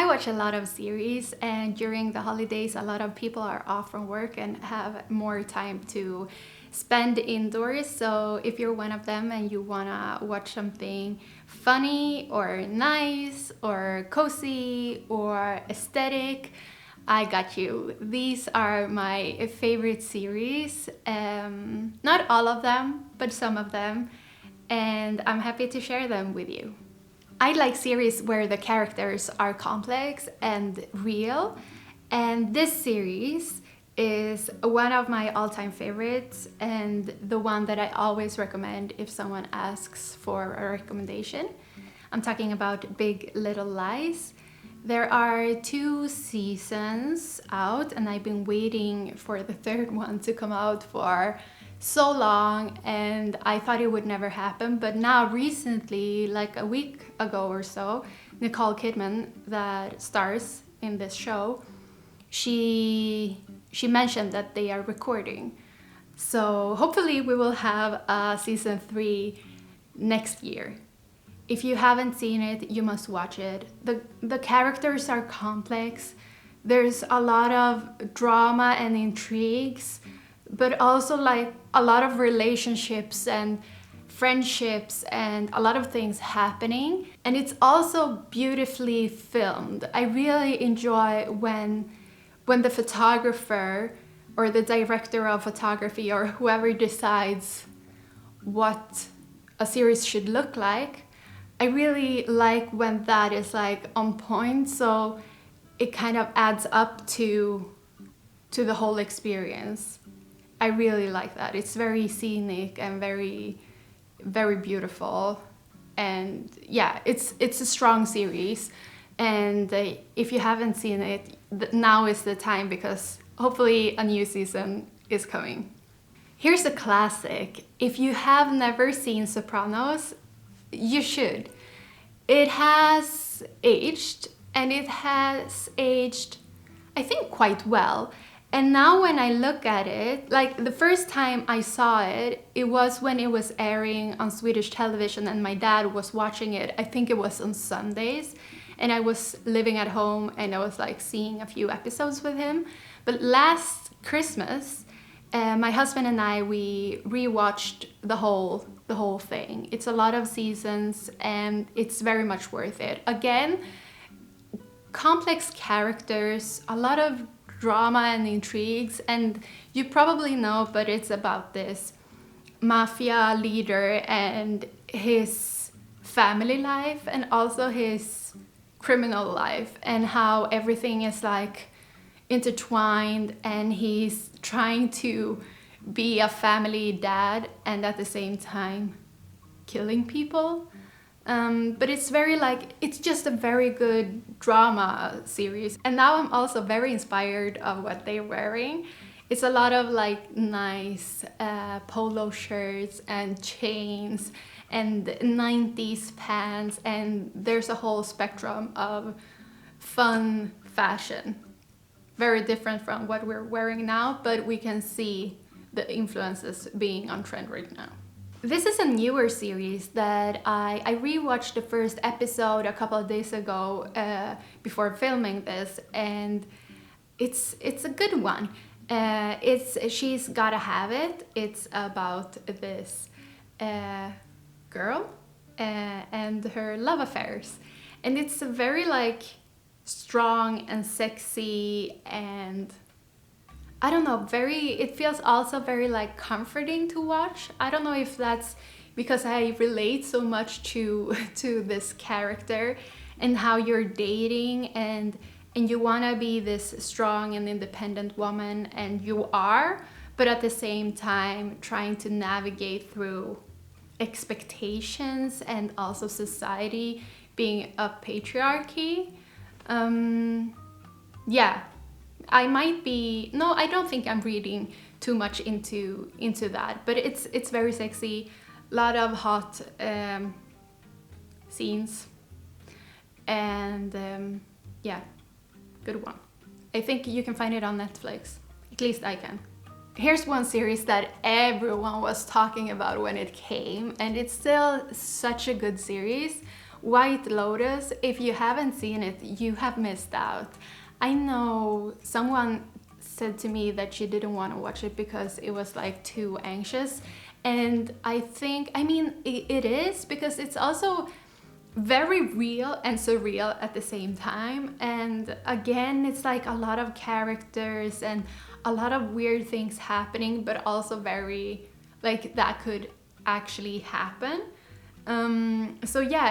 I watch a lot of series, and during the holidays a lot of people are off from work and have more time to spend indoors. So if you're one of them and you wanna watch something funny or nice or cozy or aesthetic, I got you. These are my favorite series. Not all of them, but some of them, and I'm happy to share them with you. I like series where the characters are complex and real, and this series is one of my all-time favorites and the one that I always recommend if someone asks for a recommendation. I'm talking about Big Little Lies. There are 2 seasons out, and I've been waiting for the 3rd one to come out for so long, and I thought it would never happen. But now recently, like a week ago or so, Nicole Kidman, that stars in this show, she mentioned that they are recording. So hopefully we will have a season 3 next year. If you haven't seen it, you must watch it. The characters are complex. There's a lot of drama and intrigues, but also like a lot of relationships and friendships and a lot of things happening. And it's also beautifully filmed. I really enjoy when the photographer or the director of photography or whoever decides what a series should look like, I really like when that is like on point, so it kind of adds up to the whole experience. I really like that. It's very scenic and very, very beautiful. And yeah, it's a strong series. And if you haven't seen it, now is the time, because hopefully a new season is coming. Here's a classic. If you have never seen Sopranos, you should. It has aged, and it has aged, I think, quite well. And now when I look at it, like the first time I saw it, it was when it was airing on Swedish television and my dad was watching it. I think it was on Sundays, and I was living at home and I was like seeing a few episodes with him. But last Christmas, my husband and I, we rewatched the whole thing. It's a lot of seasons and it's very much worth it. Again, complex characters, a lot of drama and intrigues, and you probably know, but it's about this mafia leader and his family life and also his criminal life, and how everything is like intertwined, and he's trying to be a family dad and at the same time killing people. But it's very like, it's just a very good drama series. And now I'm also very inspired of what they're wearing. It's a lot of like nice polo shirts and chains and 90s pants, and there's a whole spectrum of fun fashion. Very different from what we're wearing now, but we can see the influences being on trend right now. This is a newer series that I rewatched the first episode a couple of days ago before filming this, and it's a good one. It's She's Gotta Have It. It's about this girl and her love affairs, and it's a very like strong and sexy, and I don't know, it feels also very like comforting to watch. I don't know if that's because I relate so much to this character and how you're dating and you want to be this strong and independent woman, and you are, but at the same time trying to navigate through expectations and also society being a patriarchy. Yeah. I don't think I'm reading too much into that, but it's very sexy, a lot of hot scenes, and yeah, good one. I think you can find it on Netflix, at least I can. Here's one series that everyone was talking about when it came, and it's still such a good series, White Lotus, if you haven't seen it, you have missed out. I know someone said to me that she didn't want to watch it because it was like too anxious. And I think, I mean, it is, because it's also very real and surreal at the same time. And again, it's like a lot of characters and a lot of weird things happening, but also very like that could actually happen. So yeah,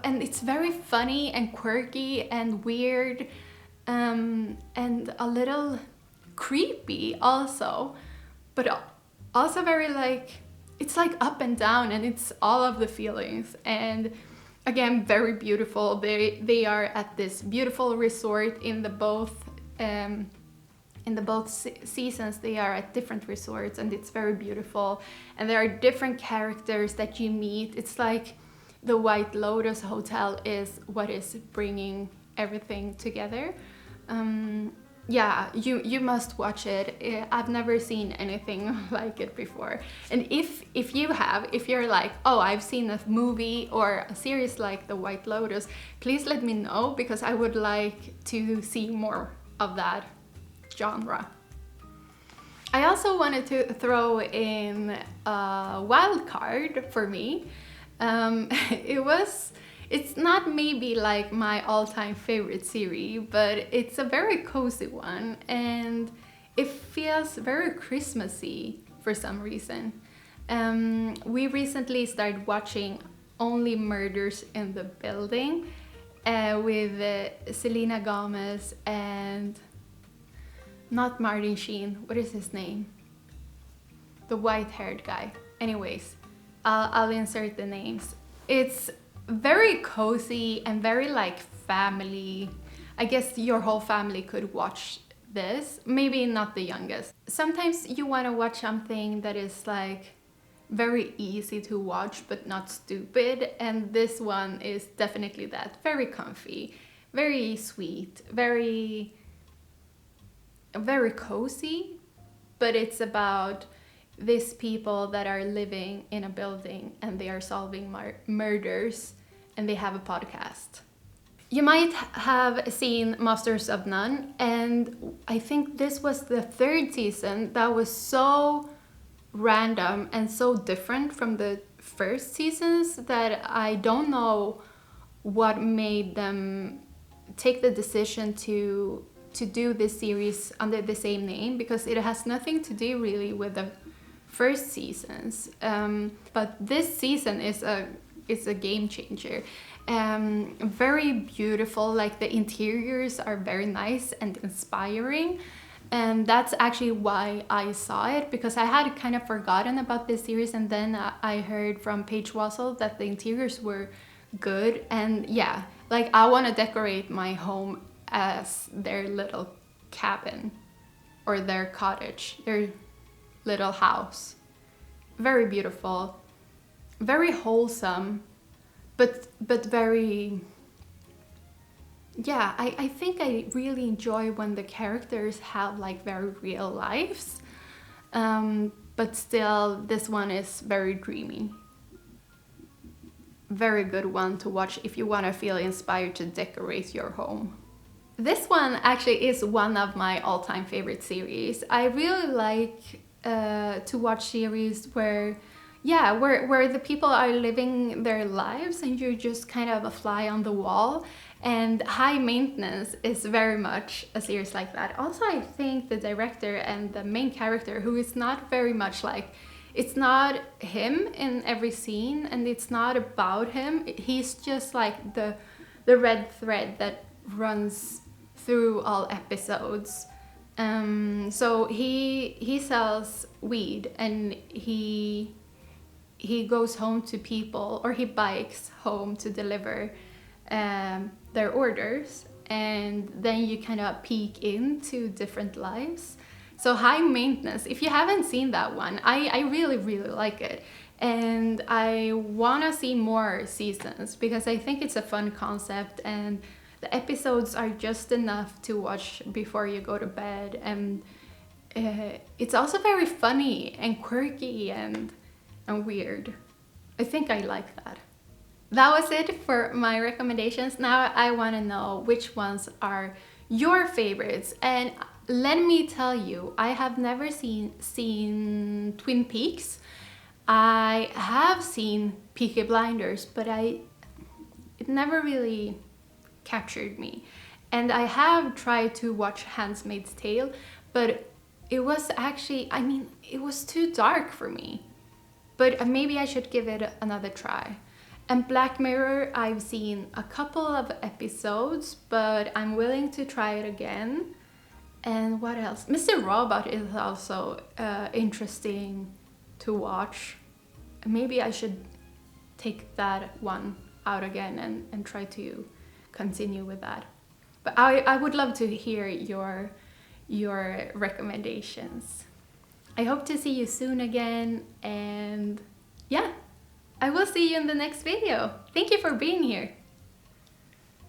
and it's very funny and quirky and weird, and a little creepy also, but also very like, it's like up and down, and it's all of the feelings. And again, very beautiful. They are at this beautiful resort in the both seasons. They are at different resorts, and it's very beautiful, and there are different characters that you meet. It's like the White Lotus Hotel is what is bringing everything together. Yeah, you must watch it. I've never seen anything like it before. And if you're like, oh, I've seen a movie or a series like The White Lotus, please let me know, because I would like to see more of that genre. I also wanted to throw in a wild card for me. It's not maybe like my all-time favorite series, but it's a very cozy one, and it feels very Christmassy for some reason. We recently started watching Only Murders in the Building with Selena Gomez and not Martin Sheen. What is his name? The white-haired guy. Anyways, I'll insert the names. It's very cozy and very like family. I guess your whole family could watch this. Maybe not the youngest. Sometimes you want to watch something that is like very easy to watch but not stupid, and this one is definitely that. Very comfy, very sweet, very cozy, but it's about these people that are living in a building and they are solving murders, and they have a podcast. You might have seen Masters of None, and I think this was the third season that was so random and so different from the first seasons that I don't know what made them take the decision to do this series under the same name, because it has nothing to do really with the first seasons. But this season is a game changer. Very beautiful, like the interiors are very nice and inspiring, and that's actually why I saw it, because I had kind of forgotten about this series, and then I heard from Paige Wassel that the interiors were good, and yeah, like I want to decorate my home as their little cabin or their cottage, their little house. Very beautiful, very wholesome, but very, yeah, I think I really enjoy when the characters have like very real lives, but still this one is very dreamy. Very good one to watch if you want to feel inspired to decorate your home. This one actually is one of my all-time favorite series. I really like to watch series where the people are living their lives and you're just kind of a fly on the wall. And High Maintenance is very much a series like that. Also, I think the director and the main character, who is not very much like, it's not him in every scene and it's not about him. He's just like the red thread that runs through all episodes. So he sells weed, and he goes home to people, or he bikes home to deliver their orders, and then you kind of peek into different lives. So High Maintenance, if you haven't seen that one, I really like it, and I want to see more seasons because I think it's a fun concept, and the episodes are just enough to watch before you go to bed, and it's also very funny and quirky and weird. I think I like that. that was it for my recommendations. Now I want to know which ones are your favorites. And let me tell you, I have never seen Twin Peaks. I have seen Peaky Blinders, but it never really captured me. And I have tried to watch Handmaid's Tale, but it was actually, I mean, it was too dark for me. But maybe I should give it another try. And Black Mirror, I've seen a couple of episodes, but I'm willing to try it again. And what else? Mr. Robot is also interesting to watch. Maybe I should take that one out again and try to continue with that. But I would love to hear your recommendations. I hope to see you soon again, and yeah, I will see you in the next video. Thank you for being here.